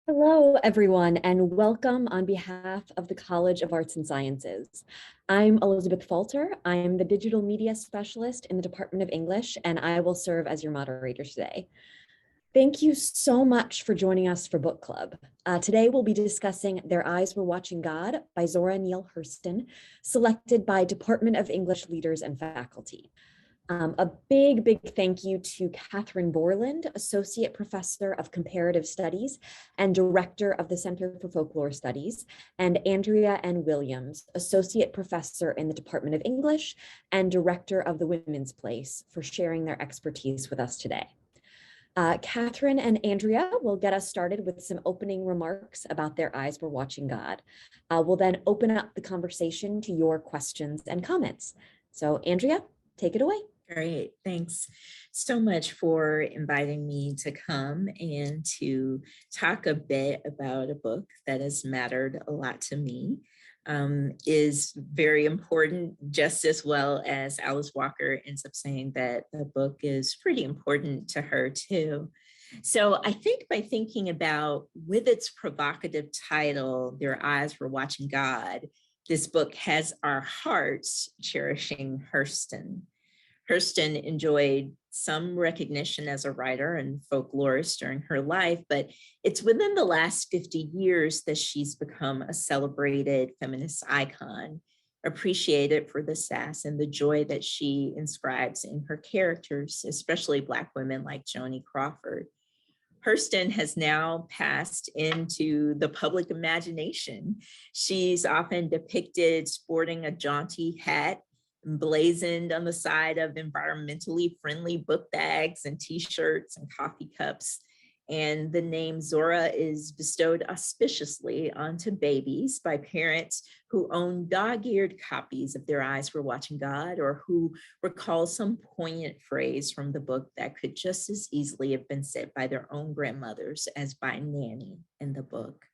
Hello, everyone, and welcome on behalf of the College of Arts and Sciences. I'm Elizabeth Falter. I'm the Digital Media Specialist in the Department of English, and I will serve as your moderator today. Thank you so much for joining us for Book Club. Today, we'll be discussing Their Eyes Were Watching God by Zora Neale Hurston, selected by Department of English leaders and faculty. A big thank you to Katherine Borland, Associate Professor of Comparative Studies and Director of the Center for Folklore Studies, and Andreá N. Williams, Associate Professor in the Department of English and Director of the Women's Place, for sharing their expertise with us today. Katherine and Andreá will get us started with some opening remarks about Their Eyes Were Watching God. We'll then open up the conversation to your questions and comments. So Andreá, take it away. Great. Thanks so much for inviting me to come and to talk a bit about a book that has mattered a lot to me, is very important, just as well as Alice Walker ends up saying that the book is pretty important to her too. So I think by thinking about, with its provocative title, Their Eyes Were Watching God, this book has our hearts cherishing Hurston. Hurston enjoyed some recognition as a writer and folklorist during her life, but it's within the last 50 years that she's become a celebrated feminist icon, appreciated for the sass and the joy that she inscribes in her characters, especially Black women like Joanie Crawford. Hurston has now passed into the public imagination. She's often depicted sporting a jaunty hat, emblazoned on the side of environmentally friendly book bags and t-shirts and coffee cups. And the name Zora is bestowed auspiciously onto babies by parents who own dog-eared copies of Their Eyes Were Watching God, or who recall some poignant phrase from the book that could just as easily have been said by their own grandmothers as by Nanny in the book.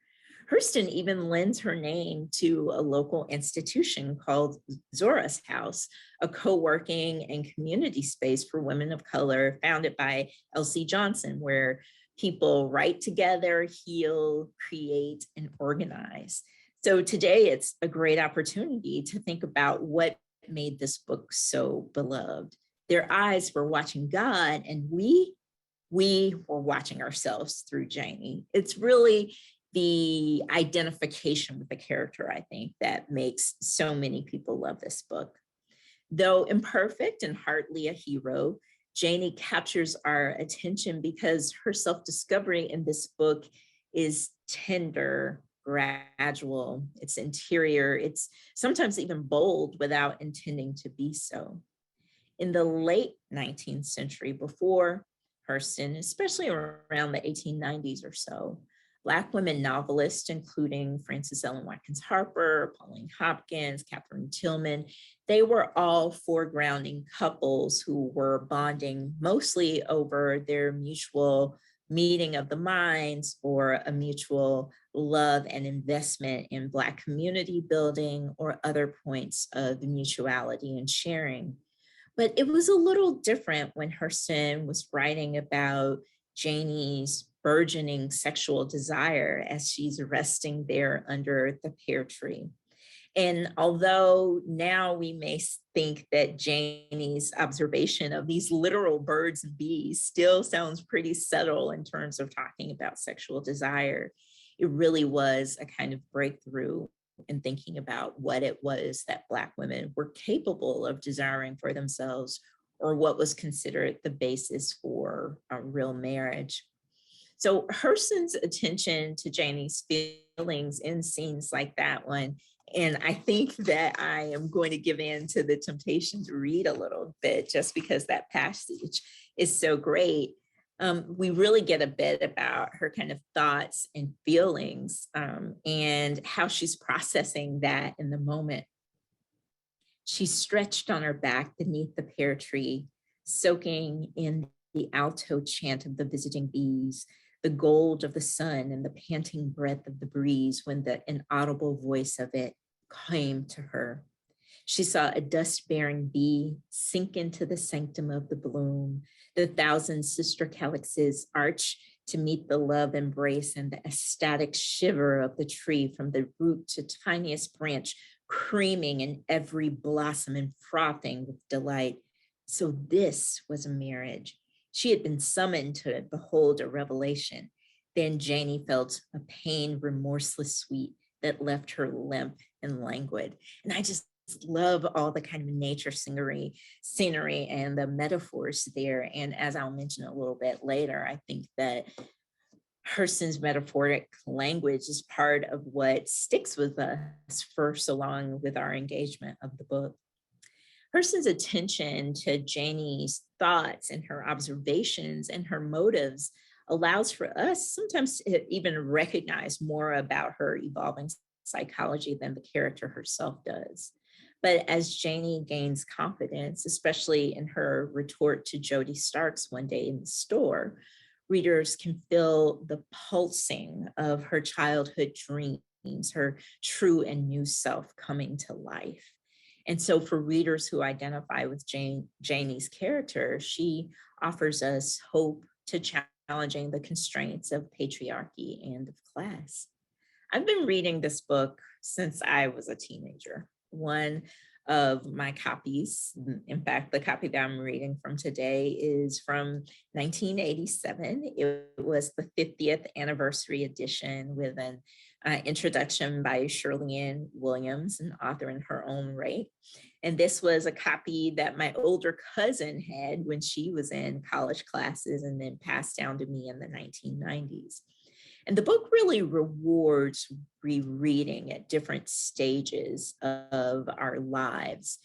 Hurston even lends her name to a local institution called Zora's House, a co-working and community space for women of color founded by Elsie Johnson, where people write together, heal, create, and organize. So today it's a great opportunity to think about what made this book so beloved. Their eyes were watching God, and we were watching ourselves through Janie. It's really the identification with the character, I think, that makes so many people love this book. Though imperfect and hardly a hero, Janie captures our attention because her self-discovery in this book is tender, gradual, it's interior, it's sometimes even bold without intending to be so. In the late 19th century, before Hurston, especially around the 1890s or so, Black women novelists, including Frances Ellen Watkins Harper, Pauline Hopkins, Catherine Tillman, they were all foregrounding couples who were bonding mostly over their mutual meeting of the minds or a mutual love and investment in Black community building or other points of mutuality and sharing. But it was a little different when Hurston was writing about Janie's burgeoning sexual desire as she's resting there under the pear tree. And although now we may think that Janie's observation of these literal birds and bees still sounds pretty subtle in terms of talking about sexual desire, it really was a kind of breakthrough in thinking about what it was that Black women were capable of desiring for themselves, or what was considered the basis for a real marriage. So Hurston's attention to Janie's feelings in scenes like that one, and I think that I am going to give in to the temptation to read a little bit just because that passage is so great. We really get a bit about her kind of thoughts and feelings and how she's processing that in the moment. She's stretched on her back beneath the pear tree, soaking in the alto chant of the visiting bees, the gold of the sun and the panting breath of the breeze when the inaudible voice of it came to her. She saw a dust-bearing bee sink into the sanctum of the bloom, the thousand sister calyxes arch to meet the love embrace and the ecstatic shiver of the tree from the root to tiniest branch, creaming in every blossom and frothing with delight. So this was a marriage. She had been summoned to behold a revelation. Then Janie felt a pain remorseless sweet that left her limp and languid. And I just love all the kind of nature scenery and the metaphors there. And as I'll mention a little bit later, I think that Hurston's metaphoric language is part of what sticks with us for so long with our engagement of the book. Hurston's attention to Janie's thoughts and her observations and her motives allows for us sometimes to even recognize more about her evolving psychology than the character herself does. But as Janie gains confidence, especially in her retort to Jody Starks one day in the store, readers can feel the pulsing of her childhood dreams, her true and new self coming to life. And so for readers who identify with Janie's character, she offers us hope to challenging the constraints of patriarchy and of class. I've been reading this book since I was a teenager. One of my copies, in fact, the copy that I'm reading from today is from 1987. It was the 50th anniversary edition with an introduction by Shirley Ann Williams, an author in her own right. And this was a copy that my older cousin had when she was in college classes and then passed down to me in the 1990s. And the book really rewards rereading at different stages of our lives.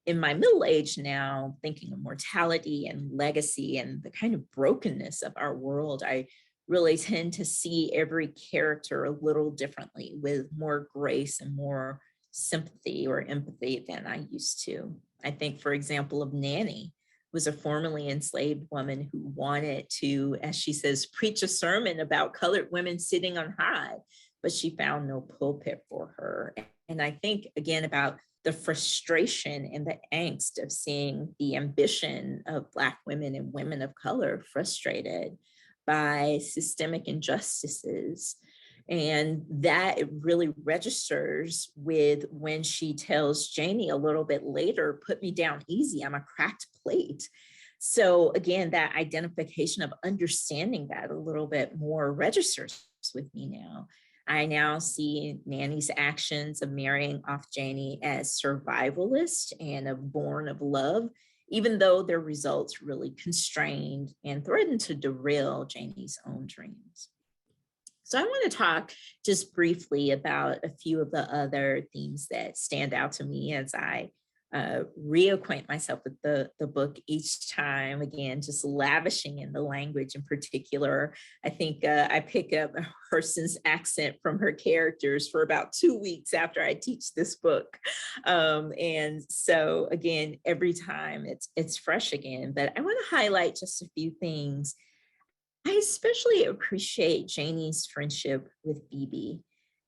In my middle age now, thinking of mortality and legacy and the kind of brokenness of our world, I really tend to see every character a little differently, with more grace and more sympathy or empathy than I used to. I think, for example, of Nanny, was a formerly enslaved woman who wanted to, as she says, preach a sermon about colored women sitting on high, but she found no pulpit for her. And I think, again, about the frustration and the angst of seeing the ambition of Black women and women of color frustrated by systemic injustices. And that it really registers with when she tells Janie a little bit later, put me down easy, I'm a cracked plate. So again, that identification of understanding that a little bit more registers with me now. I now see Nanny's actions of marrying off Janie as survivalist and of born of love, even though their results really constrained and threatened to derail Janie's own dreams. So I want to talk just briefly about a few of the other themes that stand out to me as I reacquaint myself with the book each time, again, just lavishing in the language in particular. I think I pick up Hurston's accent from her characters for about 2 weeks after I teach this book. And so again, every time it's fresh again, but I want to highlight just a few things. I especially appreciate Janie's friendship with Phoebe,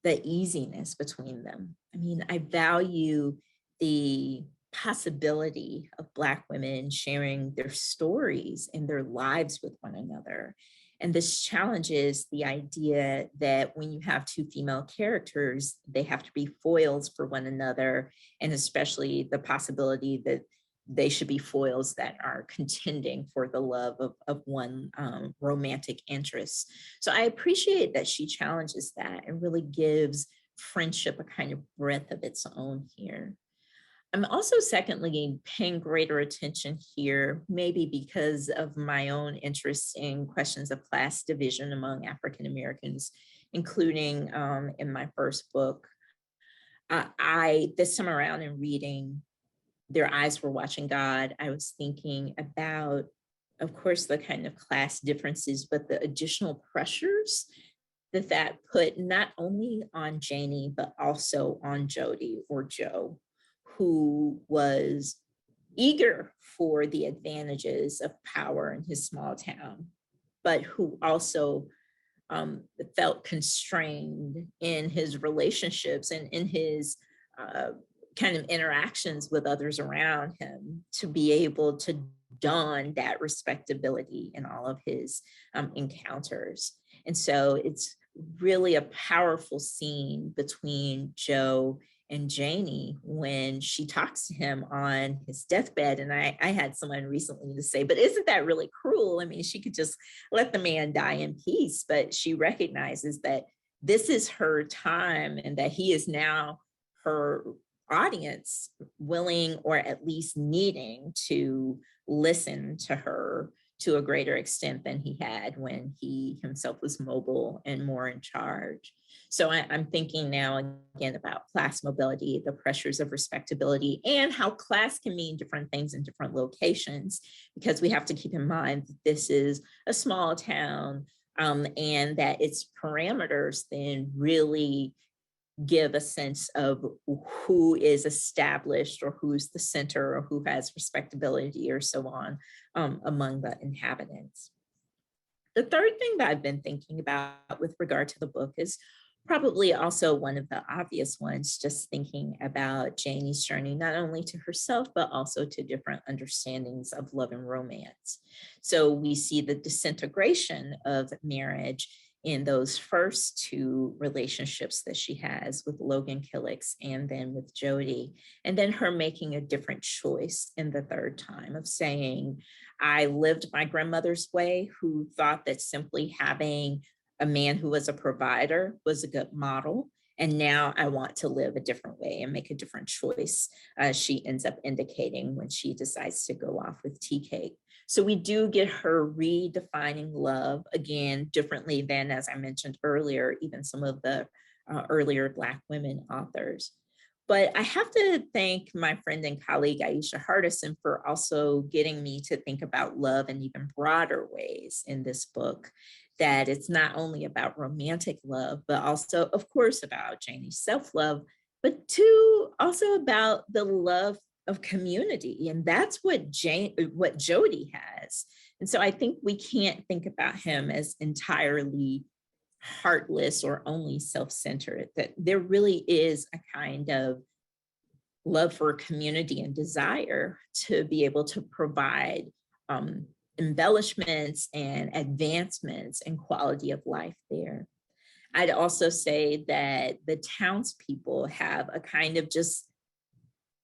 the easiness between them. I mean, I value the possibility of Black women sharing their stories and their lives with one another. And this challenges the idea that when you have two female characters, they have to be foils for one another, and especially the possibility that they should be foils that are contending for the love of one romantic interest. So I appreciate that she challenges that and really gives friendship a kind of breadth of its own here. I'm also secondly paying greater attention here, maybe because of my own interest in questions of class division among African Americans, including in my first book. This time around in reading Their Eyes Were Watching God, I was thinking about, of course, the kind of class differences, but the additional pressures that put not only on Janie, but also on Jody or Joe, who was eager for the advantages of power in his small town, but who also felt constrained in his relationships and in his kind of interactions with others around him to be able to don that respectability in all of his encounters. And so it's really a powerful scene between Joe and Janie when she talks to him on his deathbed. And I had someone recently to say, but isn't that really cruel? I mean, she could just let the man die in peace, but she recognizes that this is her time and that he is now her audience, willing or at least needing to listen to her to a greater extent than he had when he himself was mobile and more in charge. So I'm thinking now again about class mobility, the pressures of respectability, and how class can mean different things in different locations, because we have to keep in mind that this is a small town, and that its parameters then really give a sense of who is established or who's the center or who has respectability or so on among the inhabitants. The third thing that I've been thinking about with regard to the book is probably also one of the obvious ones, just thinking about Janie's journey, not only to herself, but also to different understandings of love and romance. So we see the disintegration of marriage in those first two relationships that she has with Logan Killix and then with Jody, and then her making a different choice in the third time of saying, I lived my grandmother's way, who thought that simply having a man who was a provider was a good model. And now I want to live a different way and make a different choice. She ends up indicating when she decides to go off with tea cake. So we do get her redefining love again, differently than, as I mentioned earlier, even some of the earlier Black women authors. But I have to thank my friend and colleague, Aisha Hardison, for also getting me to think about love in even broader ways in this book, that it's not only about romantic love, but also, of course, about Janie's self-love, but too, also about the love of community. And that's what Jody has. And so I think we can't think about him as entirely heartless or only self-centered, that there really is a kind of love for community and desire to be able to provide embellishments and advancements and quality of life there. I'd also say that the townspeople have a kind of just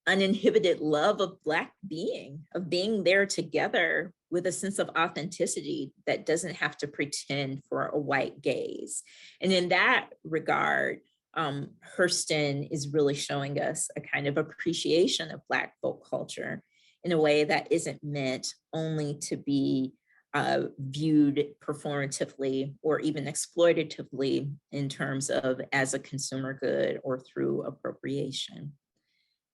uninhibited love of Black being, of being there together with a sense of authenticity that doesn't have to pretend for a white gaze. And in that regard, Hurston is really showing us a kind of appreciation of Black folk culture in a way that isn't meant only to be viewed performatively or even exploitatively in terms of as a consumer good or through appropriation.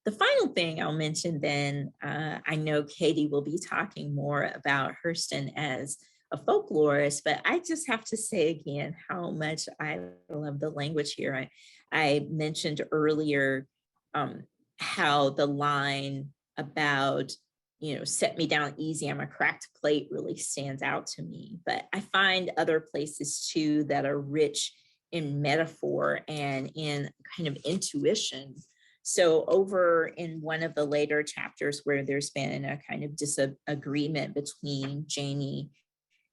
The final thing I'll mention then, I know Katie will be talking more about Hurston as a folklorist, but I just have to say again how much I love the language here. I mentioned earlier how the line about, set me down easy, I'm a cracked plate really stands out to me. But I find other places too that are rich in metaphor and in kind of intuition. So over in one of the later chapters where there's been a kind of disagreement between Janie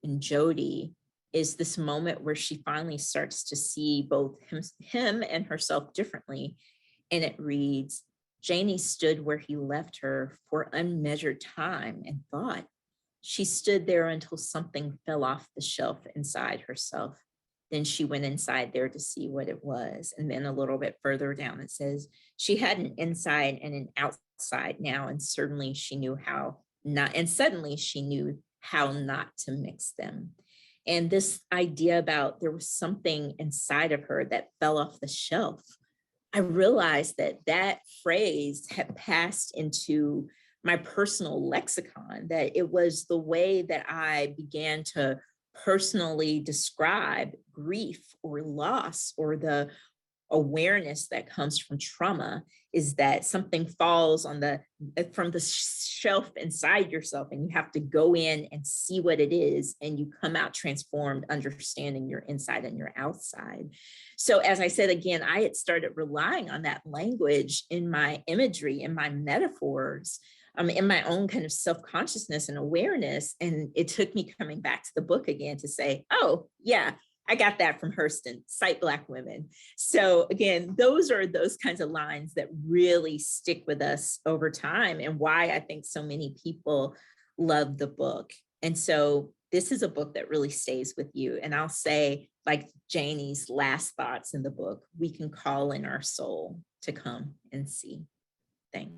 and Jody is this moment where she finally starts to see both him and herself differently. And it reads, Janie stood where he left her for unmeasured time and thought. She stood there until something fell off the shelf inside herself. Then she went inside there to see what it was. And then a little bit further down, it says, she had an inside and an outside now, and certainly she knew how not, and suddenly she knew how not to mix them. And this idea about there was something inside of her that fell off the shelf, I realized that that phrase had passed into my personal lexicon, that it was the way that I began to personally describe grief or loss, or the awareness that comes from trauma, is that something falls from the shelf inside yourself, and you have to go in and see what it is, and you come out transformed, understanding your inside and your outside. So as I said, again, I had started relying on that language in my imagery, in my metaphors, in my own kind of self-consciousness and awareness. And it took me coming back to the book again to say, oh, yeah, I got that from Hurston, cite Black women. So again, those are those kinds of lines that really stick with us over time, and why I think so many people love the book. And so this is a book that really stays with you. And I'll say, like Janie's last thoughts in the book, we can call in our soul to come and see. Thanks.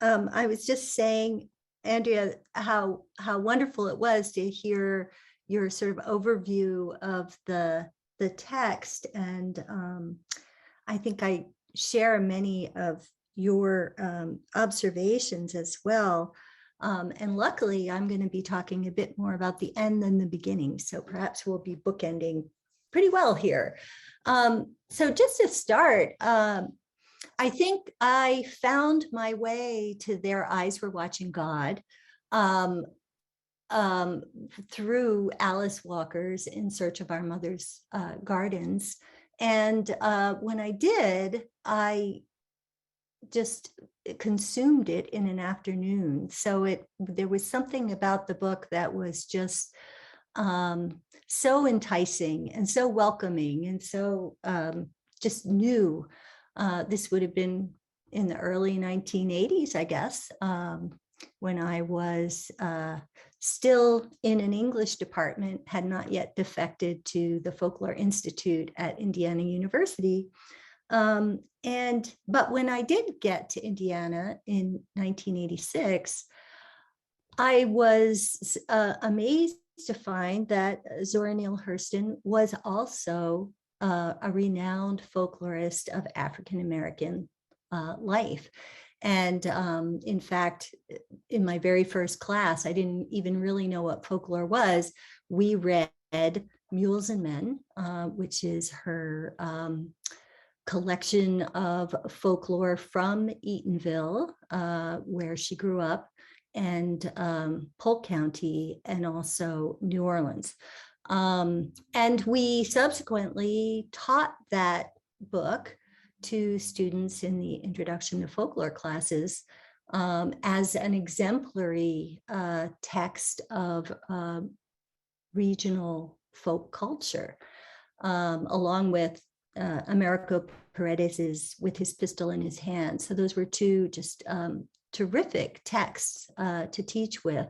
I was just saying, Andrea, how wonderful it was to hear your sort of overview of the text. And I think I share many of your observations as well. And luckily, I'm going to be talking a bit more about the end than the beginning. So perhaps we'll be bookending pretty well here. So just to start, I think I found my way to Their Eyes Were Watching God through Alice Walker's In Search of Our Mother's Gardens. And when I did, I just consumed it in an afternoon. So there was something about the book that was just so enticing and so welcoming and so just new. This would have been in the early 1980s, I guess, when I was still in an English department, had not yet defected to the Folklore Institute at Indiana University. But when I did get to Indiana in 1986, I was amazed to find that Zora Neale Hurston was also a renowned folklorist of African-American life. And in fact, in my very first class, I didn't even really know what folklore was. We read Mules and Men, which is her collection of folklore from Eatonville, where she grew up, and Polk County, and also New Orleans. And we subsequently taught that book to students in the Introduction to Folklore classes as an exemplary text of regional folk culture, along with Americo Paredes's With His Pistol in His Hand. So those were two just terrific texts to teach with.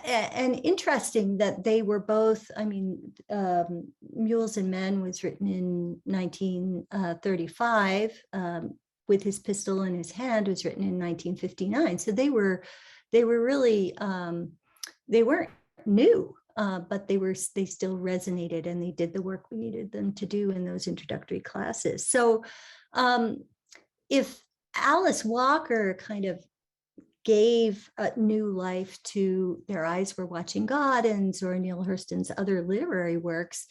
And interesting that they were both, I mean, Mules and Men was written in 1935. With His Pistol in His Hand was written in 1959. So they were really, they weren't new, but they still resonated, and they did the work we needed them to do in those introductory classes. So if Alice Walker kind of gave a new life to Their Eyes Were Watching God and Zora Neale Hurston's other literary works,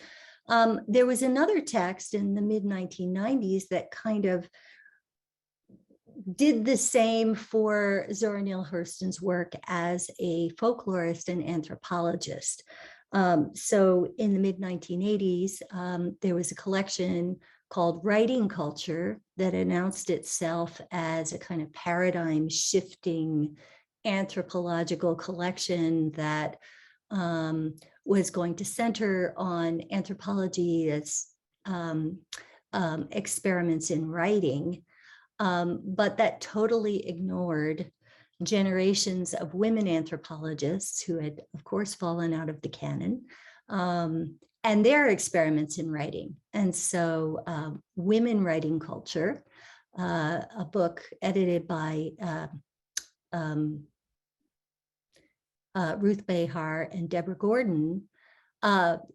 there was another text in the mid-1990s that kind of did the same for Zora Neale Hurston's work as a folklorist and anthropologist. So in the mid-1980s, there was a collection called Writing Culture that announced itself as a kind of paradigm shifting anthropological collection that was going to center on anthropology as experiments in writing, but that totally ignored generations of women anthropologists who had, of course, fallen out of the canon, and their experiments in writing. And so Women Writing Culture, a book edited by Ruth Behar and Deborah Gordon,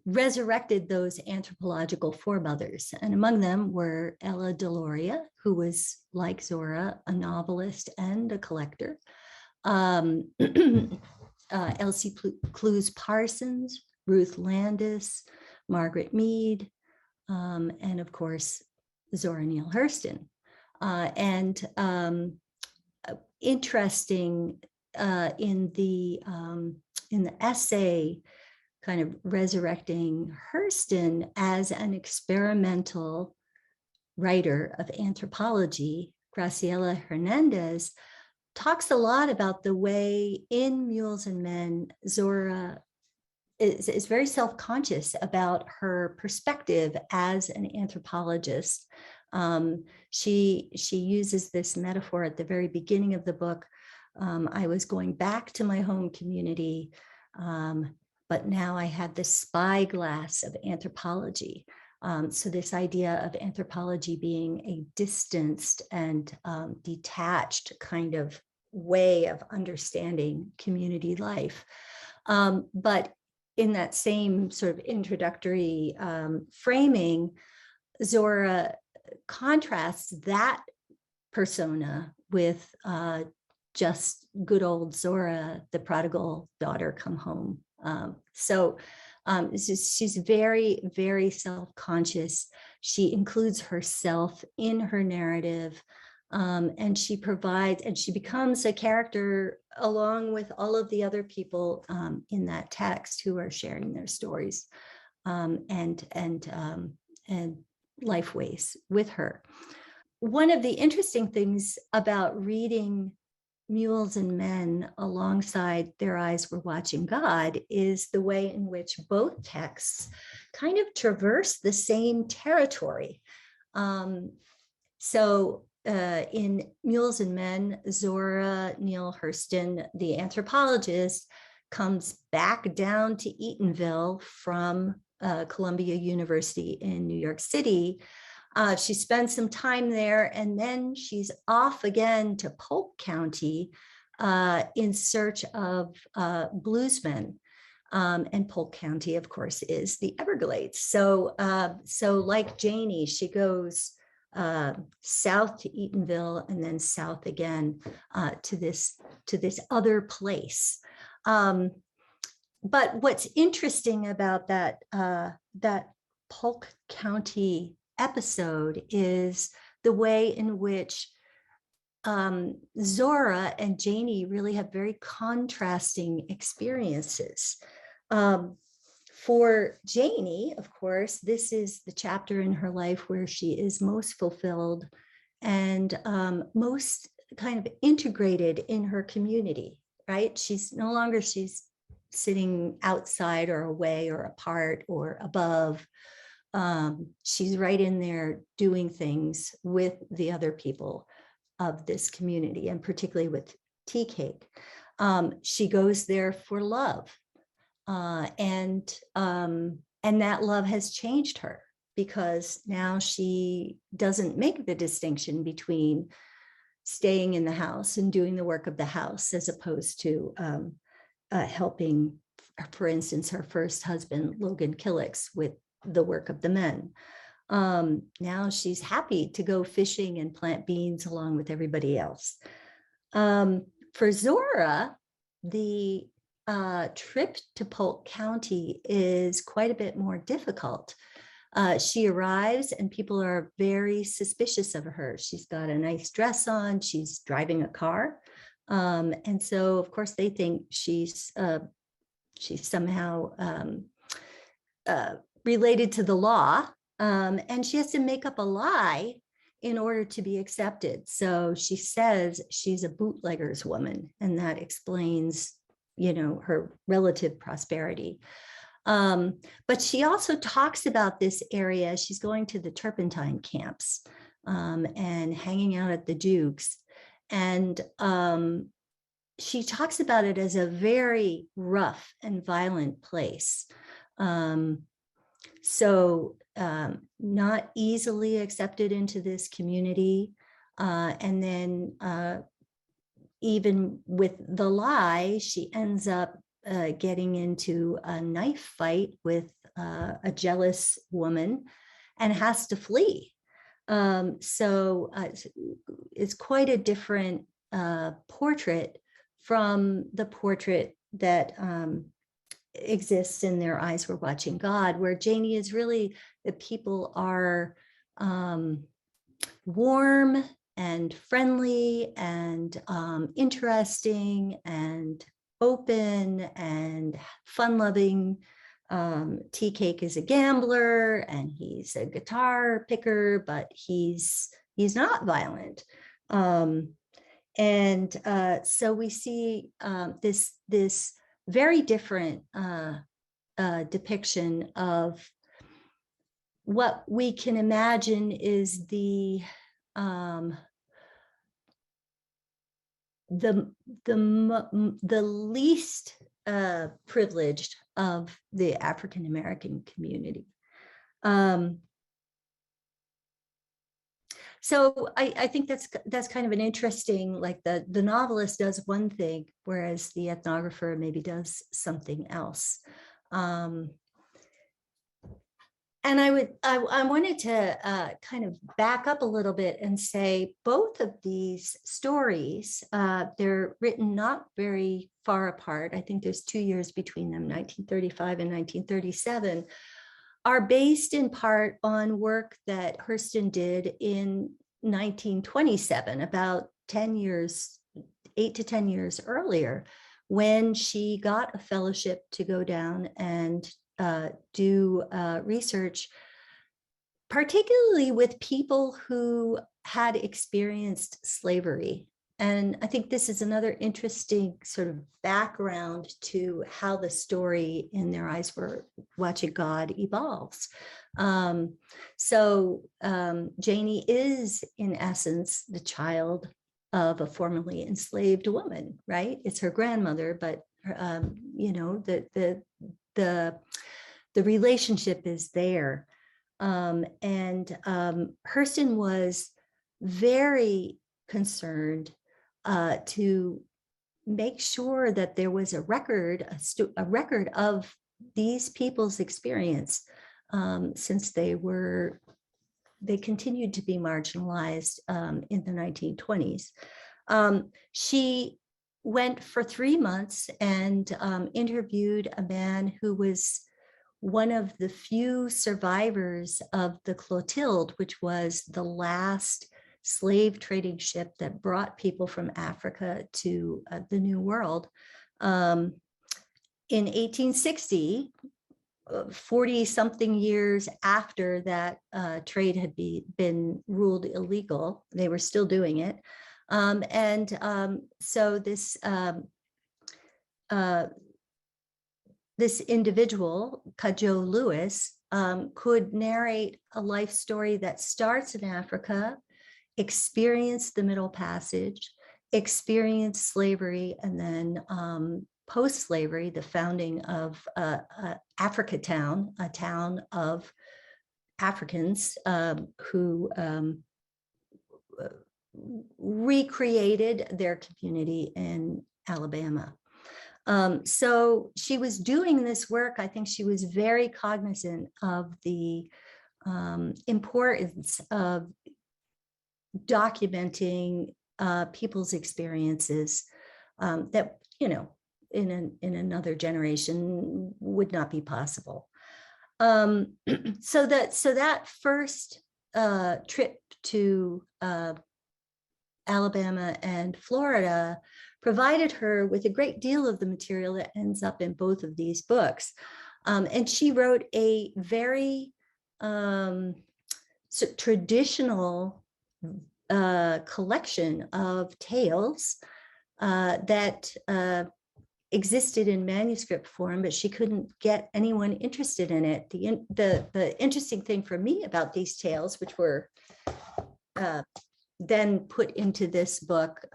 resurrected those anthropological foremothers. And among them were Ella Deloria, who was, like Zora, a novelist and a collector, Elsie Clues Parsons, Ruth Landis, Margaret Mead, and of course, Zora Neale Hurston. Interesting in the essay, kind of resurrecting Hurston as an experimental writer of anthropology, Graciela Hernandez, talks a lot about the way in Mules and Men, Zora is very self-conscious about her perspective as an anthropologist. She uses this metaphor at the very beginning of the book. I was going back to my home community, but now I had the spyglass of anthropology. So this idea of anthropology being a distanced and detached kind of way of understanding community life. But in that same sort of introductory framing, Zora contrasts that persona with just good old Zora, the prodigal daughter come home. She's very, very self-conscious. She includes herself in her narrative, and she provides, and she becomes a character along with all of the other people in that text who are sharing their stories and life ways with her. One of the interesting things about reading Mules and Men alongside Their Eyes Were Watching God is the way in which both texts kind of traverse the same territory. In Mules and Men, Zora Neale Hurston, the anthropologist, comes back down to Eatonville from Columbia University in New York City. She spends some time there, and then she's off again to Polk County in search of bluesmen. And Polk County, of course, is the Everglades. So like Janie, she goes south to Eatonville and then south again to this other place. But what's interesting about that Polk County episode is the way in which Zora and Janie really have very contrasting experiences. For Janie, of course, this is the chapter in her life where she is most fulfilled and most kind of integrated in her community, right? She's no longer sitting outside or away or apart or above. She's right in there doing things with the other people of this community, and particularly with Tea Cake. She goes there for love. And that love has changed her, because now she doesn't make the distinction between staying in the house and doing the work of the house as opposed to helping, for instance, her first husband, Logan Killix, with the work of the men. Now she's happy to go fishing and plant beans along with everybody else. For Zora, the trip to Polk County is quite a bit more difficult. She arrives and people are very suspicious of her. She's got a nice dress on, she's driving a car. And so of course they think she's somehow related to the law. And she has to make up a lie in order to be accepted. So she says she's a bootlegger's woman, and that explains, her relative prosperity. But she also talks about this area. She's going to the turpentine camps and hanging out at the Dukes. And she talks about it as a very rough and violent place. Not easily accepted into this community. And then even with the lie, she ends up getting into a knife fight with a jealous woman and has to flee. It's quite a different portrait from the portrait that exists in Their Eyes Were Watching God, where Janie is really, the people are warm and friendly and interesting and open and fun-loving. Tea Cake is a gambler and he's a guitar picker, but he's not violent. So we see this very different depiction of what we can imagine is the least privileged of the African American community. So I think that's kind of an interesting, like the novelist does one thing, whereas the ethnographer maybe does something else. And I wanted to kind of back up a little bit and say both of these stories, they're written not very far apart. I think there's 2 years between them, 1935 and 1937, are based in part on work that Hurston did in 1927, about 10 years, 8 to 10 years earlier, when she got a fellowship to go down and do research, particularly with people who had experienced slavery. And I think this is another interesting sort of background to how the story In Their Eyes Were Watching God evolves. Janie is, in essence, the child of a formerly enslaved woman, right? It's her grandmother, but the relationship is there. Hurston was very concerned to make sure that there was a record of these people's experience, since they continued to be marginalized in the 1920s. She went for 3 months and interviewed a man who was one of the few survivors of the Clotilde, which was the last slave trading ship that brought people from Africa to the New World. In 1860, 40 something years after that trade had been ruled illegal, they were still doing it. So this individual, Cudjoe Lewis, could narrate a life story that starts in Africa, experienced the Middle Passage, experienced slavery, and then post-slavery, the founding of Africatown, a town of Africans who recreated their community in Alabama. So she was doing this work. I think she was very cognizant of the importance of documenting people's experiences that, in another generation would not be possible. So that first trip to Alabama and Florida provided her with a great deal of the material that ends up in both of these books. And she wrote a very traditional collection of tales that existed in manuscript form, but she couldn't get anyone interested in it. The interesting thing for me about these tales, which were then put into this book,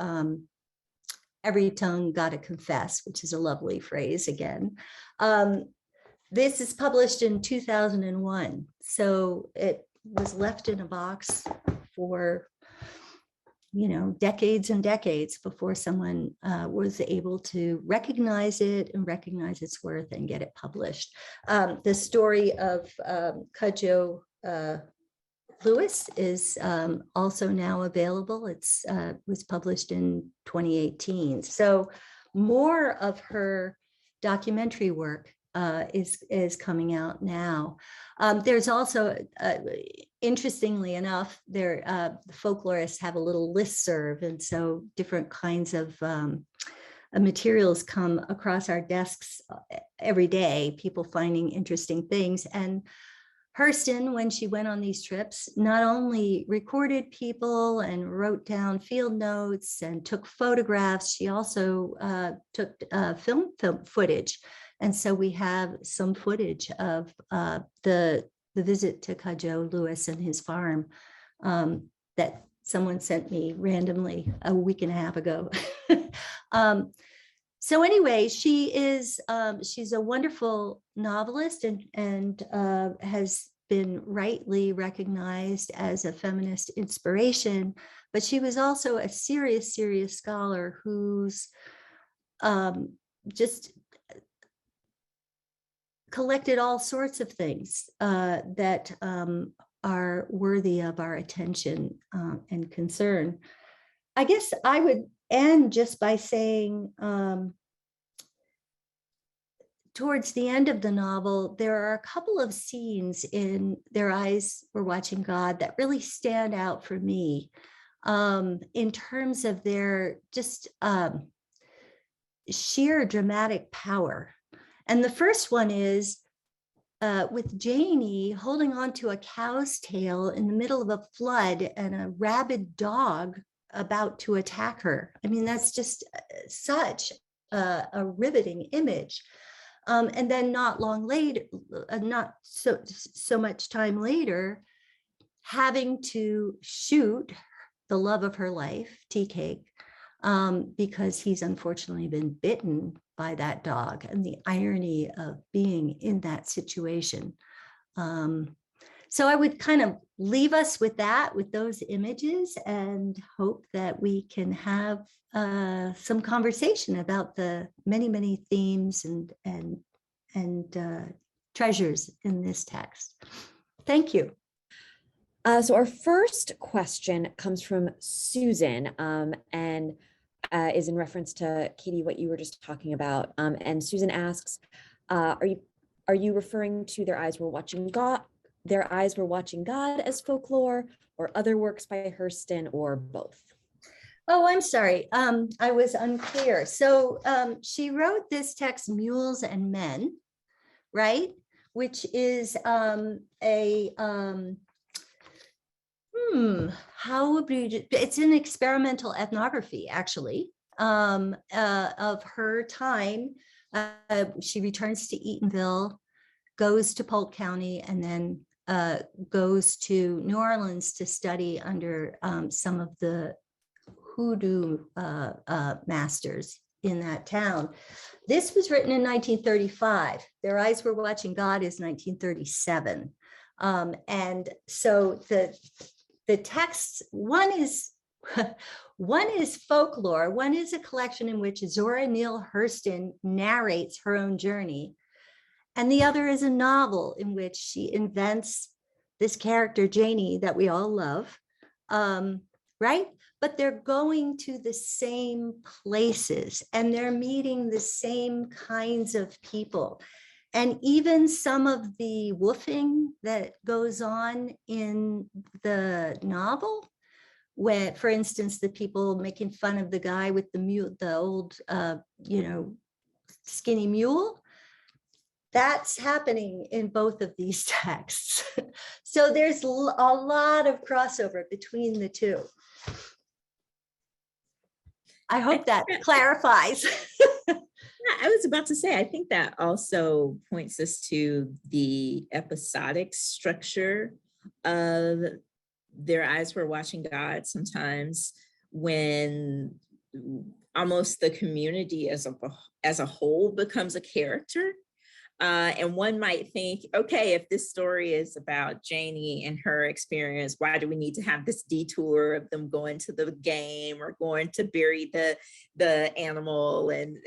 Every Tongue Gotta Confess, which is a lovely phrase again. This is published in 2001. So it was left in a box for, decades and decades before someone was able to recognize it and recognize its worth and get it published. The story of Cudjoe Lewis is also now available. It was published in 2018. So more of her documentary work is coming out now. There's also, interestingly enough, the folklorists have a little listserv, and so different kinds of materials come across our desks every day, people finding interesting things. And Hurston, when she went on these trips, not only recorded people and wrote down field notes and took photographs, she also took film footage. And so we have some footage of the visit to Cajo Lewis and his farm that someone sent me randomly a week and a half ago. So anyway, she's a wonderful novelist and has been rightly recognized as a feminist inspiration, but she was also a serious scholar who's just collected all sorts of things that are worthy of our attention and concern. I guess I would end just by saying, towards the end of the novel, there are a couple of scenes in Their Eyes Were Watching God that really stand out for me in terms of their just sheer dramatic power. And the first one is with Janie holding on to a cow's tail in the middle of a flood and a rabid dog about to attack her. I mean, that's just such a riveting image. And then not long later, not so much time later, having to shoot the love of her life, Tea Cake, because he's unfortunately been bitten by that dog, and the irony of being in that situation. So I would kind of leave us with that, with those images, and hope that we can have some conversation about the many themes and treasures in this text. Thank you. So our first question comes from Susan, and is in reference to Katie, what you were just talking about. And Susan asks, are you referring to Their Eyes Were Watching God as folklore, or other works by Hurston, or both? Oh, I'm sorry. I was unclear. So she wrote this text, Mules and Men, right? Which is how would we, it's an experimental ethnography, actually, of her time. She returns to Eatonville, goes to Polk County, and then goes to New Orleans to study under some of the hoodoo masters in that town. This was written in 1935. Their Eyes Were Watching God is 1937. And so the texts, one is folklore, one is a collection in which Zora Neale Hurston narrates her own journey, and the other is a novel in which she invents this character, Janie, that we all love, right? But they're going to the same places and they're meeting the same kinds of people. And even some of the woofing that goes on in the novel, where, for instance, the people making fun of the guy with the mule, the old, skinny mule, that's happening in both of these texts. So there's a lot of crossover between the two. I hope that clarifies. I was about to say, I think that also points us to the episodic structure of Their Eyes Were Watching God. Sometimes when almost the community as a whole becomes a character. And one might think, okay, if this story is about Janie and her experience, why do we need to have this detour of them going to the game or going to bury the animal and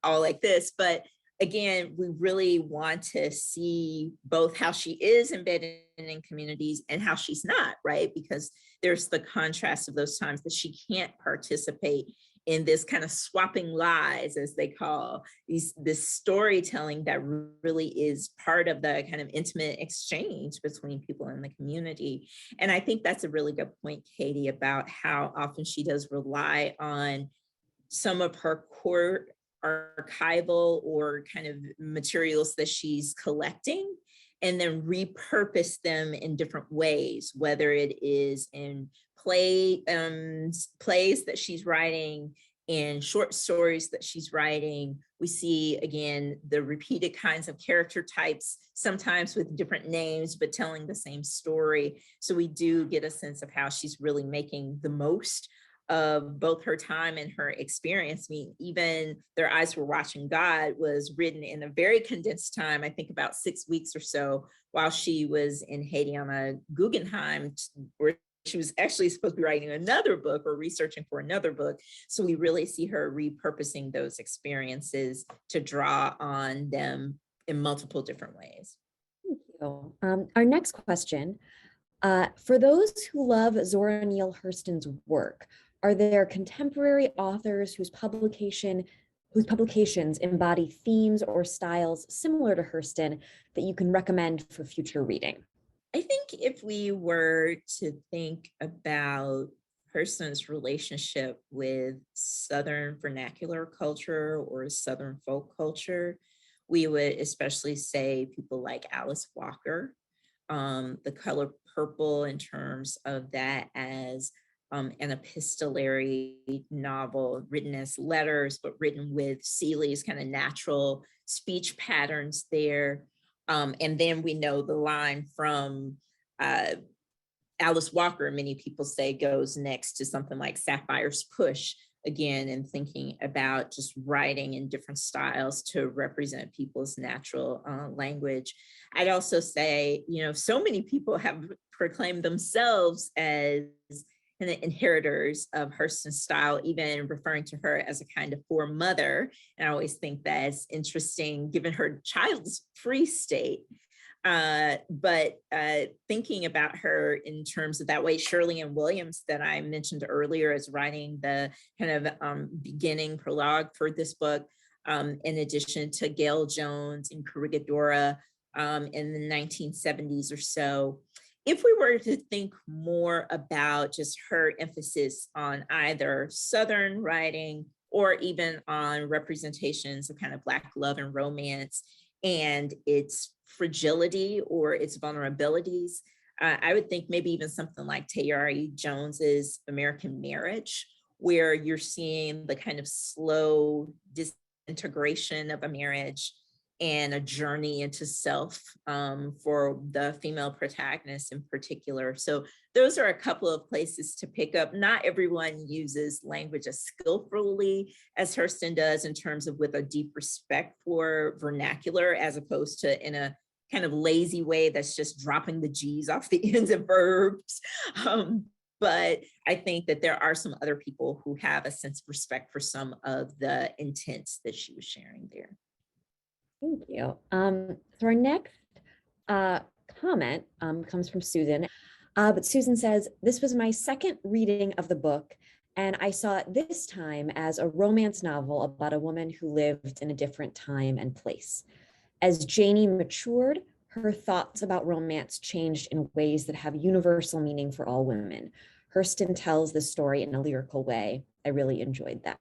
all like this? But again, we really want to see both how she is embedded in communities and how she's not, right? Because there's the contrast of those times that she can't participate in this kind of swapping lies, as they call this storytelling that really is part of the kind of intimate exchange between people in the community. And I think that's a really good point, Katie, about how often she does rely on some of her core archival or kind of materials that she's collecting, and then repurpose them in different ways, whether it is in plays that she's writing, in short stories that she's writing. We see, again, the repeated kinds of character types, sometimes with different names, but telling the same story. So we do get a sense of how she's really making the most of both her time and her experience. I mean, even Their Eyes Were Watching God was written in a very condensed time, I think about 6 weeks or so, while she was in Haiti on a Guggenheim, where she was actually supposed to be writing another book or researching for another book. So we really see her repurposing those experiences to draw on them in multiple different ways. Thank you. Our next question, for those who love Zora Neale Hurston's work, are there contemporary authors whose publications embody themes or styles similar to Hurston that you can recommend for future reading? I think if we were to think about Hurston's relationship with Southern vernacular culture or Southern folk culture, we would especially say people like Alice Walker. The color purple in terms of that as an epistolary novel written as letters, but written with Seeley's kind of natural speech patterns there. And then we know the line from Alice Walker, many people say, goes next to something like Sapphire's Push, again, and thinking about just writing in different styles to represent people's natural language. I'd also say, so many people have proclaimed themselves as inheritors of Hurston's style, even referring to her as a kind of foremother. And I always think that's interesting, given her child's free state. But thinking about her in terms of that way, Shirley Ann Williams, that I mentioned earlier, as writing the kind of beginning prologue for this book, in addition to Gail Jones and Corregidora in the 1970s or so. If we were to think more about just her emphasis on either Southern writing or even on representations of kind of Black love and romance and its fragility or its vulnerabilities, I would think maybe even something like Tayari Jones's American Marriage, where you're seeing the kind of slow disintegration of a marriage and a journey into self for the female protagonist in particular. So those are a couple of places to pick up. Not everyone uses language as skillfully as Hurston does, in terms of with a deep respect for vernacular, as opposed to in a kind of lazy way that's just dropping the G's off the ends of verbs. But I think that there are some other people who have a sense of respect for some of the intents that she was sharing there. Thank you. So our next comment comes from Susan. But Susan says, this was my second reading of the book, and I saw it this time as a romance novel about a woman who lived in a different time and place. As Janie matured, her thoughts about romance changed in ways that have universal meaning for all women. Hurston tells the story in a lyrical way. I really enjoyed that.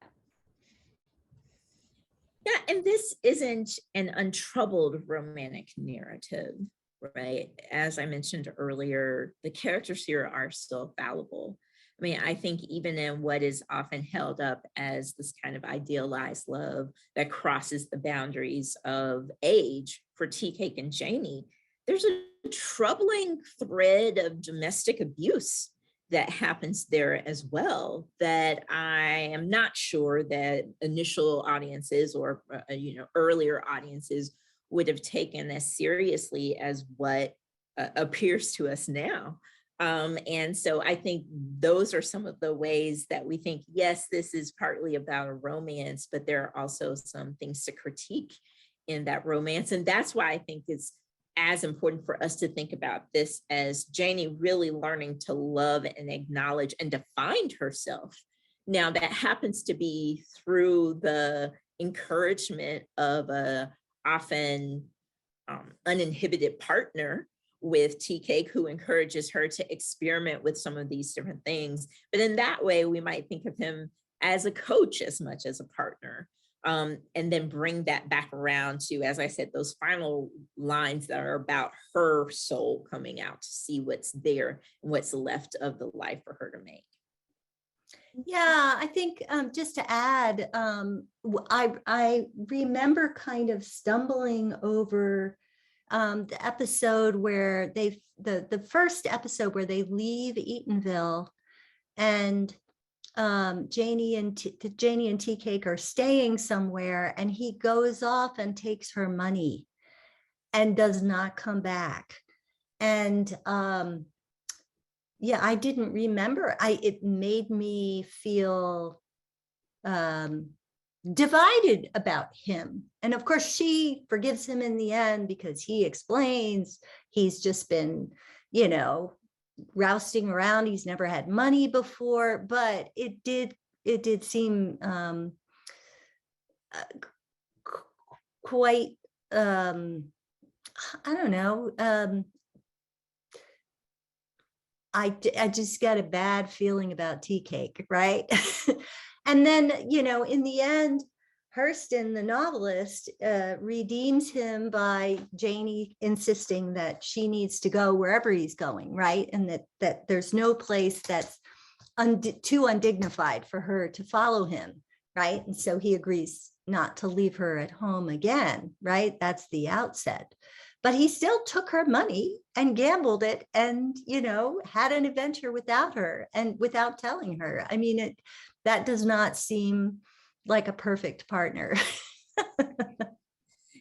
Yeah, and this isn't an untroubled romantic narrative, right? As I mentioned earlier, the characters here are still fallible. I mean, I think even in what is often held up as this kind of idealized love that crosses the boundaries of age for Tea Cake and Janie, there's a troubling thread of domestic abuse that happens there as well, that I am not sure that initial audiences or earlier audiences would have taken as seriously as what appears to us now. And so I think those are some of the ways that we think, yes, this is partly about a romance, but there are also some things to critique in that romance. And that's why I think it's as important for us to think about this as Janie really learning to love and acknowledge and define herself. Now, that happens to be through the encouragement of a often uninhibited partner with Tea Cake, who encourages her to experiment with some of these different things. But in that way, we might think of him as a coach as much as a partner. and then bring that back around to, as I said, those final lines that are about her soul coming out to see what's there and what's left of the life for her to make. Yeah, I think just to add, I remember kind of stumbling over the episode where the first episode where they leave Eatonville, and Janie and Tea Cake are staying somewhere, and he goes off and takes her money and does not come back. And yeah, I didn't remember. It made me feel divided about him. And of course, she forgives him in the end because he explains he's just been, rousting around. He's never had money before, but it did seem quite, I don't know. I just got a bad feeling about Tea Cake, right? And then, in the end, Hurston, the novelist, redeems him by Janie insisting that she needs to go wherever he's going, right? And that there's no place that's too undignified for her to follow him, right? And so he agrees not to leave her at home again, right? That's the outset. But he still took her money and gambled it and, had an adventure without her and without telling her. I mean, that does not seem like a perfect partner.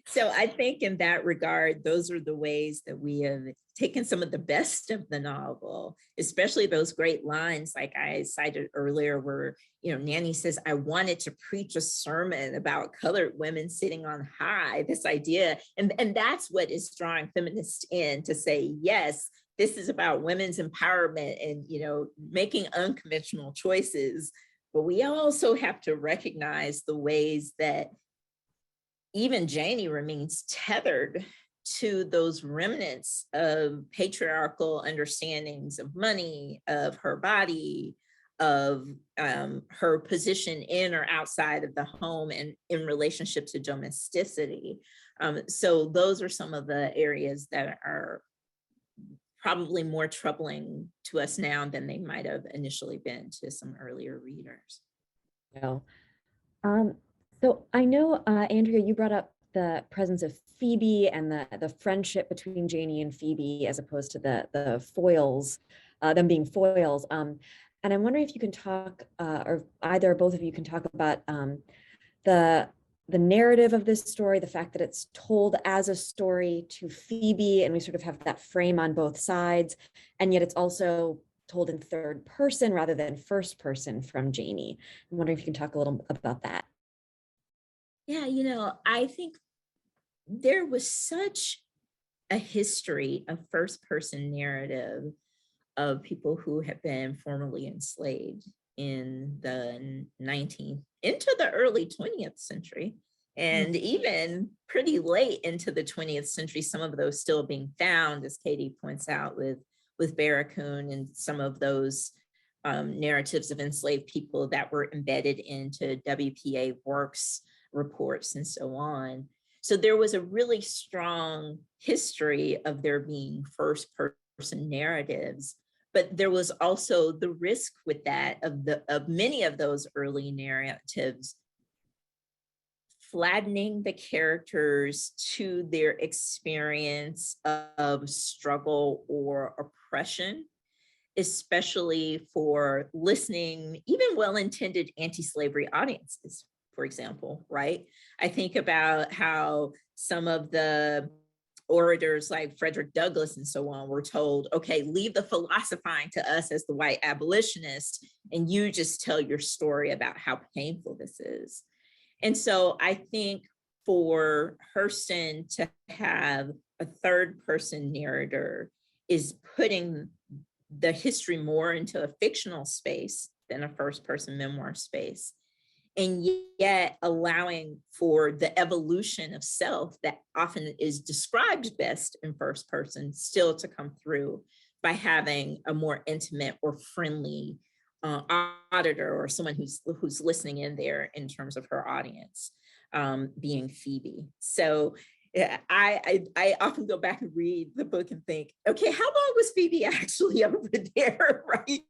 So I think in that regard, those are the ways that we have taken some of the best of the novel, especially those great lines like I cited earlier where, Nanny says, I wanted to preach a sermon about colored women sitting on high, this idea. And that's what is drawing feminists in to say, yes, this is about women's empowerment and, making unconventional choices. But we also have to recognize the ways that even Janie remains tethered to those remnants of patriarchal understandings of money, of her body, of her position in or outside of the home and in relationship to domesticity. So those are some of the areas that are probably more troubling to us now than they might have initially been to some earlier readers. No. So I know, Andrea, you brought up the presence of Phoebe and the friendship between Janie and Phoebe as opposed to the foils, them being foils. And I'm wondering if you can talk, or either or both of you can talk about the narrative of this story, the fact that it's told as a story to Phoebe, and we sort of have that frame on both sides, and yet it's also told in third person rather than first person from Janie. I'm wondering if you can talk a little about that. Yeah, I think there was such a history of first person narrative of people who have been formerly enslaved in the 19th into the early 20th century, and even pretty late into the 20th century, some of those still being found, as Katie points out, with Barracoon and some of those narratives of enslaved people that were embedded into WPA works, reports, and so on. So there was a really strong history of there being first person narratives, but there was also the risk with that of many of those early narratives flattening the characters to their experience of struggle or oppression, especially for listening, even well-intended anti-slavery audiences, for example, right? I think about how some of the orators like Frederick Douglass and so on were told, okay, leave the philosophizing to us as the white abolitionists, and you just tell your story about how painful this is. And so I think for Hurston to have a third person narrator is putting the history more into a fictional space than a first person memoir space, and yet allowing for the evolution of self that often is described best in first person still to come through by having a more intimate or friendly auditor or someone who's listening in there in terms of her audience. being Phoebe. So yeah, I often go back and read the book and think, okay, how long was Phoebe actually over there, right?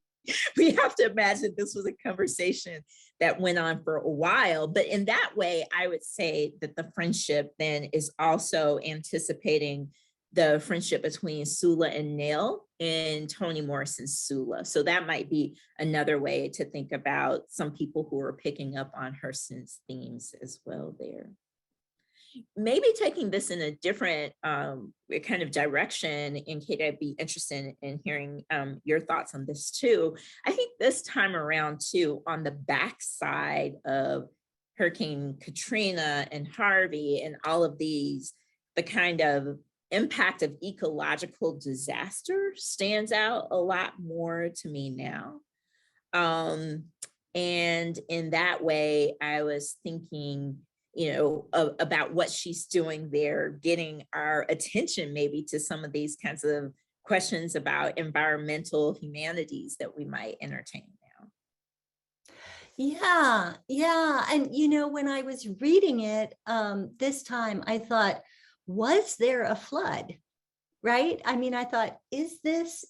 We have to imagine this was a conversation that went on for a while. But in that way, I would say that the friendship then is also anticipating the friendship between Sula and Neale in Toni Morrison's Sula. So that might be another way to think about some people who are picking up on Hurston's themes as well there. Maybe taking this in a different kind of direction, and Kate, I'd be interested in hearing your thoughts on this too. I think this time around too, on the backside of Hurricane Katrina and Harvey and all of these, the kind of impact of ecological disaster stands out a lot more to me now. And in that way, I was thinking, about what she's doing there, getting our attention maybe to some of these kinds of questions about environmental humanities that we might entertain now. Yeah. And, when I was reading it this time, I thought, was there a flood? Right? I mean, I thought, is this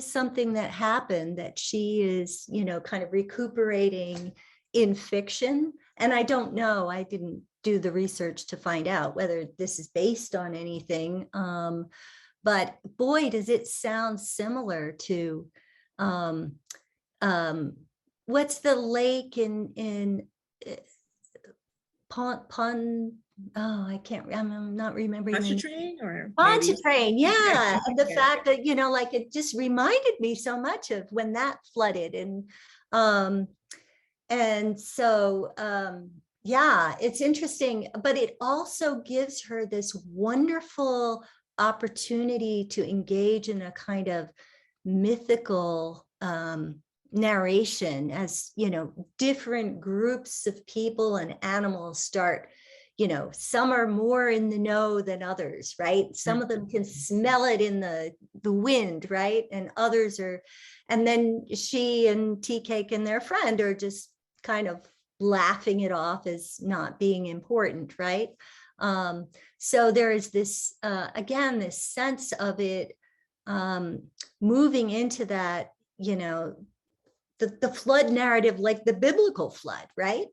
something that happened that she is, kind of recuperating in fiction? And I don't know, I didn't do the research to find out whether this is based on anything. But boy, does it sound similar to what's the lake in I can't, I'm not remembering. Pontchartrain or Pontchartrain, yeah. And the fact that, like it just reminded me so much of when that flooded. And so, yeah, it's interesting, but it also gives her this wonderful opportunity to engage in a kind of mythical narration as, different groups of people and animals start, some are more in the know than others, right? Some of them can smell it in the wind, right? And others are, and then she and Tea Cake and their friend are just kind of laughing it off as not being important, right? So there is this, again, this sense of it moving into that, the flood narrative, like the biblical flood, right?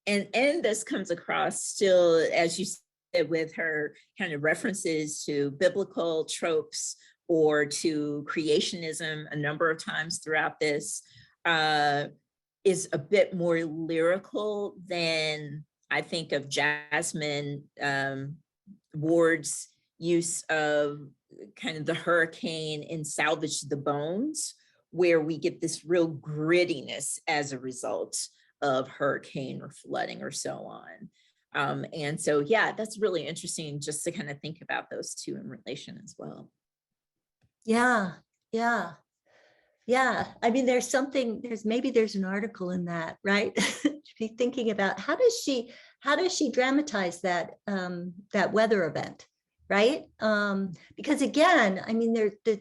And this comes across still, as you said, with her kind of references to biblical tropes or to creationism a number of times throughout this, is a bit more lyrical than I think of Jasmine Ward's use of kind of the hurricane in Salvage the Bones, where we get this real grittiness as a result of hurricane or flooding or so on. And so, yeah, that's really interesting just to kind of think about those two in relation as well. Yeah. I mean, there's an article in that, right? Be thinking about how does she dramatize that weather event, right? Because again, I mean,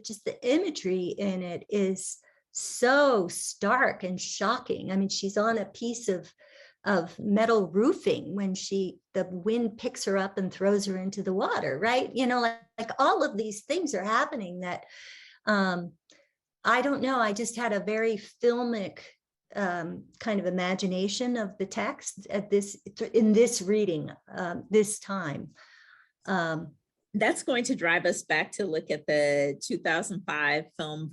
just the imagery in it is so stark and shocking. I mean, she's on a piece of metal roofing when the wind picks her up and throws her into the water, right? Like all of these things are happening that I don't know. I just had a very filmic kind of imagination of the text in this reading this time. That's going to drive us back to look at the 2005 film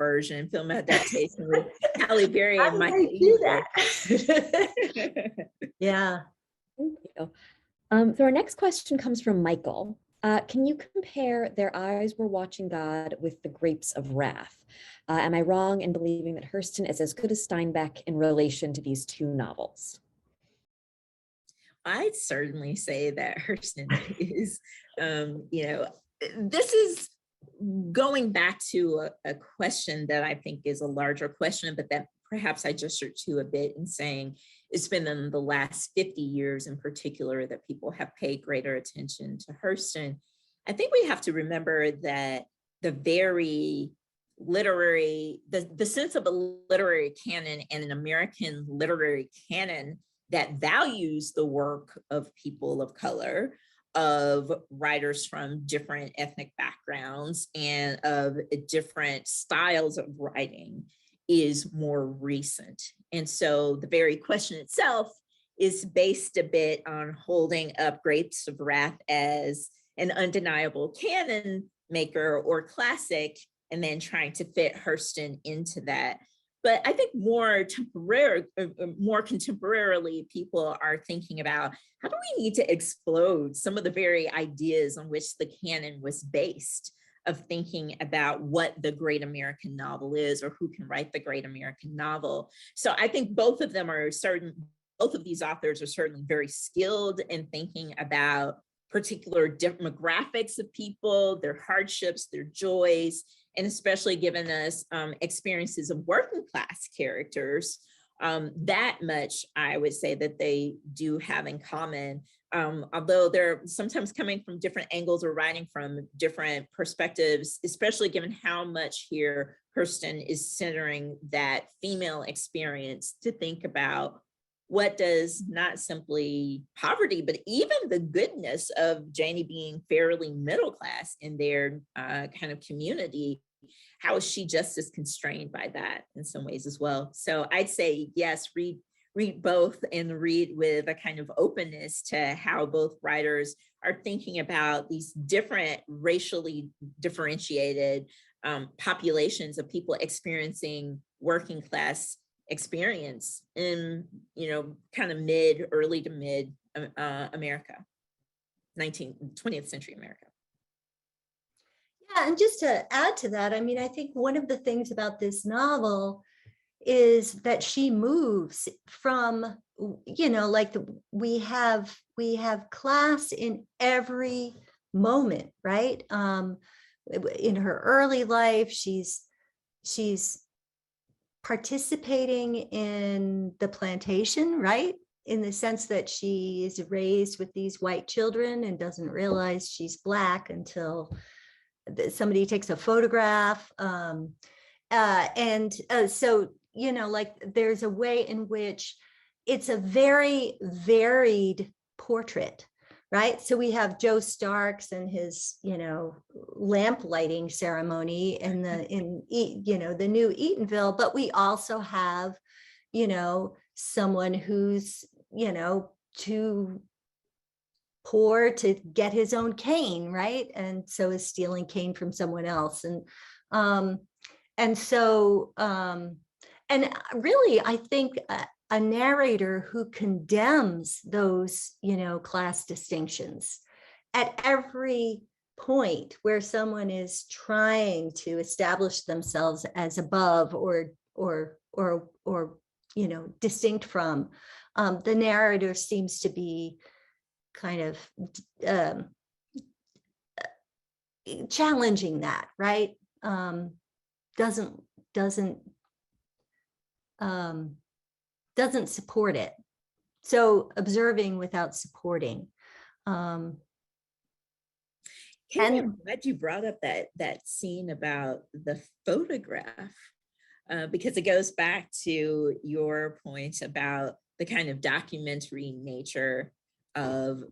adaptation with Halle Berry and Michael do that. Yeah. Thank you. So our next question comes from Michael. Can you compare Their Eyes Were Watching God with The Grapes of Wrath? Am I wrong in believing that Hurston is as good as Steinbeck in relation to these two novels? I'd certainly say that Hurston is, this is going back to a question that I think is a larger question, but that perhaps I gestured to a bit in saying it's been in the last 50 years in particular that people have paid greater attention to Hurston. I think we have to remember that the very literary, the sense of a literary canon and an American literary canon that values the work of people of color, of writers from different ethnic backgrounds, and of different styles of writing is more recent. And so the very question itself is based a bit on holding up Grapes of Wrath as an undeniable canon maker or classic, and then trying to fit Hurston into that. But I think more contemporarily, people are thinking about, how do we need to explode some of the very ideas on which the canon was based, of thinking about what the great American novel is, or who can write the great American novel. So I think both of these authors are certainly very skilled in thinking about particular demographics of people, their hardships, their joys, and especially given us experiences of working class characters. That much I would say that they do have in common, although they're sometimes coming from different angles or writing from different perspectives, especially given how much here Hurston is centering that female experience to think about what does not simply poverty, but even the goodness of Janie being fairly middle class in their kind of community, how is she just as constrained by that in some ways as well? So I'd say, yes, read both, and read with a kind of openness to how both writers are thinking about these different racially differentiated populations of people experiencing working class experience in, kind of early to mid America, 20th century America. Yeah, and just to add to that, I mean, I think one of the things about this novel is that she moves from, we have class in every moment, right? In her early life, she's participating in the plantation, right? In the sense that she is raised with these white children and doesn't realize she's Black until somebody takes a photograph. So, there's a way in which it's a very varied portrait, right? So we have Joe Starks and his, lamp lighting ceremony in the new Eatonville, but we also have, someone who's, too poor to get his own cane, right? And so is stealing cane from someone else. And really, I think a narrator who condemns those, class distinctions at every point where someone is trying to establish themselves as above or distinct from, the narrator seems to be kind of challenging that, right? Doesn't support it. So observing without supporting. I'm glad you brought up that scene about the photograph, because it goes back to your point about the kind of documentary nature of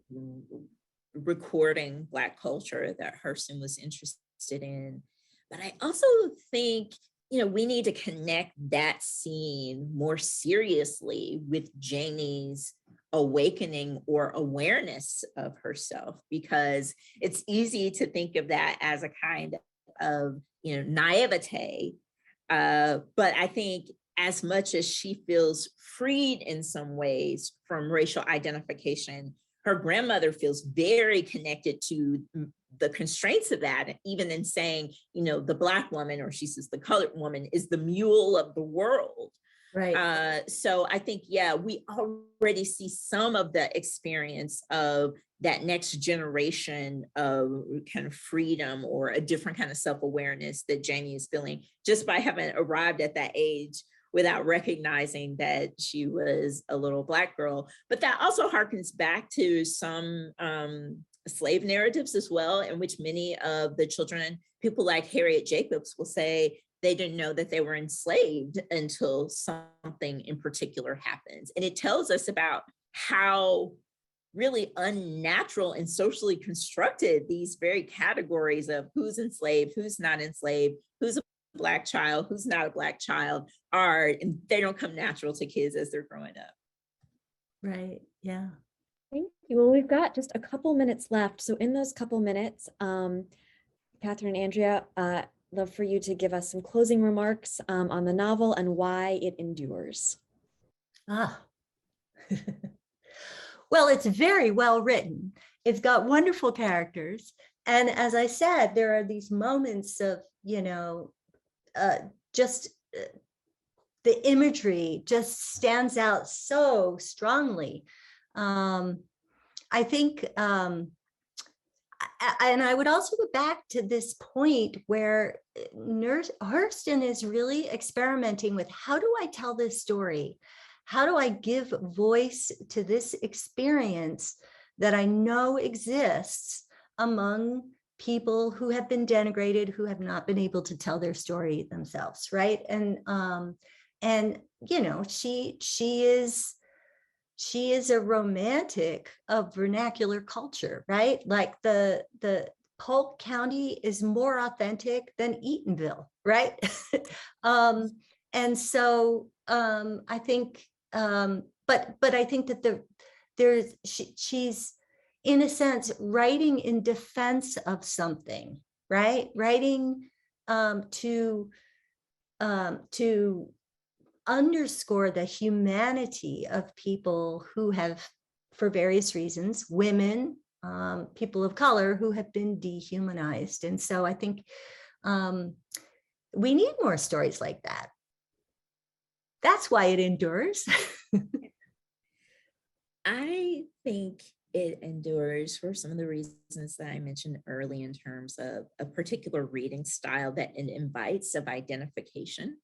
recording Black culture that Hurston was interested in. But I also think, we need to connect that scene more seriously with Janie's awakening or awareness of herself, because it's easy to think of that as a kind of, naivete. But I think as much as she feels freed in some ways from racial identification, her grandmother feels very connected to the constraints of that, even in saying, the Black woman, or she says the colored woman, is the mule of the world. Right. So I think, we already see some of the experience of that next generation of kind of freedom, or a different kind of self-awareness that Janie is feeling just by having arrived at that age without recognizing that she was a little Black girl. But that also harkens back to some slave narratives as well, in which many of the children, people like Harriet Jacobs, will say they didn't know that they were enslaved until something in particular happens. And it tells us about how really unnatural and socially constructed these very categories of who's enslaved, who's not enslaved, who's a Black child, who's not a Black child are, and they don't come natural to kids as they're growing up. Right. Yeah. Thank you. Well, we've got just a couple minutes left. So in those couple minutes, Katherine and Andrea, love for you to give us some closing remarks on the novel and why it endures. Well, it's very well written. It's got wonderful characters. And as I said, there are these moments of, just the imagery just stands out so strongly. I think, and I would also go back to this point where Hurston is really experimenting with, how do I tell this story? How do I give voice to this experience that I know exists among people who have been denigrated, who have not been able to tell their story themselves, right? And she is a romantic of vernacular culture, right? Like the Polk County is more authentic than Eatonville, right? And so I think, but I think that she's in a sense writing in defense of something, right? Writing to underscore the humanity of people who have, for various reasons, women, people of color who have been dehumanized. And so I think we need more stories like that. That's why it endures. I think it endures for some of the reasons that I mentioned early, in terms of a particular reading style that it invites of identification,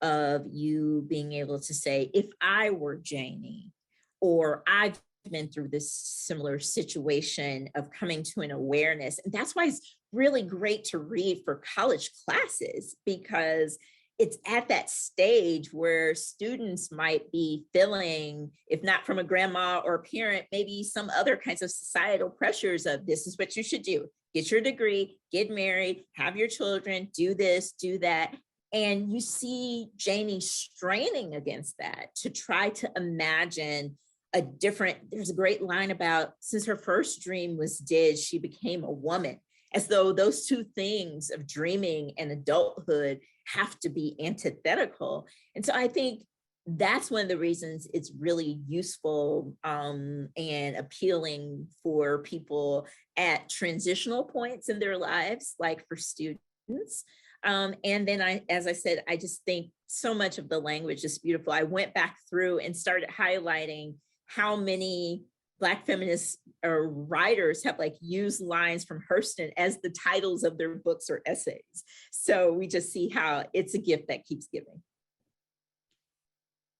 of you being able to say, if I were Janie, or I've been through this similar situation, of coming to an awareness. And that's why it's really great to read for college classes, because it's at that stage where students might be feeling, if not from a grandma or a parent, maybe some other kinds of societal pressures of, this is what you should do. Get your degree, get married, have your children, do this, do that. And you see Janie straining against that to try to imagine a different, there's a great line about, since her first dream was dead, she became a woman, as though those two things of dreaming and adulthood have to be antithetical. And so I think that's one of the reasons it's really useful and appealing for people at transitional points in their lives, like for students. And then as I said, I just think so much of the language is beautiful. I went back through and started highlighting how many Black feminist writers have used lines from Hurston as the titles of their books or essays. So we just see how it's a gift that keeps giving.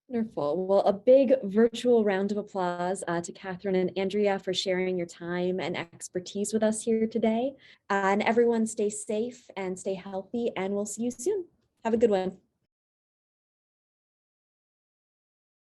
Wonderful. Well, a big virtual round of applause to Katherine and Andrea for sharing your time and expertise with us here today. And everyone stay safe and stay healthy, and we'll see you soon. Have a good one.